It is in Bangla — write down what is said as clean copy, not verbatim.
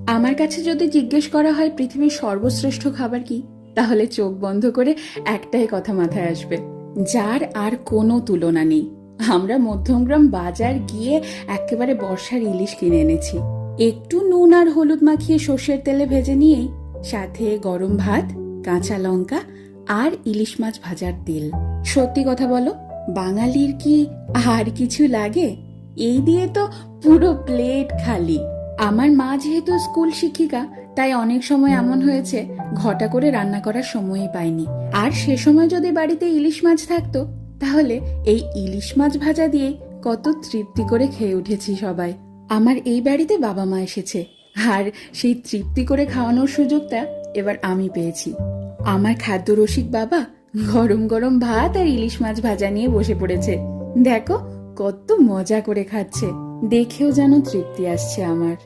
আমার কাছে যদি জিজ্ঞেস করা হয় পৃথিবীর সর্বশ্রেষ্ঠ খাবার কি, তাহলে চোখ বন্ধ করে একটাই কথা মাথায় আসবে, যার আর কোনো তুলনা নেই। আমরা মধ্যমগ্রাম বাজার গিয়ে একেবারে বর্ষার ইলিশ কিনে এনেছি। একটু নুন আর হলুদ মাখিয়ে সর্ষের তেলে ভেজে নিয়েই সাথে গরম ভাত, কাঁচা লঙ্কা আর ইলিশ মাছ ভাজার তেল। সত্যি কথা বলো, বাঙালির কি আর কিছু লাগে? এই দিয়ে তো পুরো প্লেট খালি। আমার মা যেহেতু স্কুল শিক্ষিকা, তাই অনেক সময় এমন হয়েছে ঘটা করে রান্না করার সময়ই পাইনি। আর সে সময় যদি বাড়িতে ইলিশ মাছ থাকতো, তাহলে এই ইলিশ মাছ ভাজা দিয়ে কত তৃপ্তি করে খেয়ে উঠেছি সবাই। আমার এই বাড়িতে বাবা মা এসেছে, আর সেই তৃপ্তি করে খাওয়ানোর সুযোগটা এবার আমি পেয়েছি। আমার খাদ্য রসিক বাবা গরম গরম ভাত আর ইলিশ মাছ ভাজা নিয়ে বসে পড়েছে। দেখো কত মজা করে খাচ্ছে, দেখেও যেন তৃপ্তি আসছে আমার।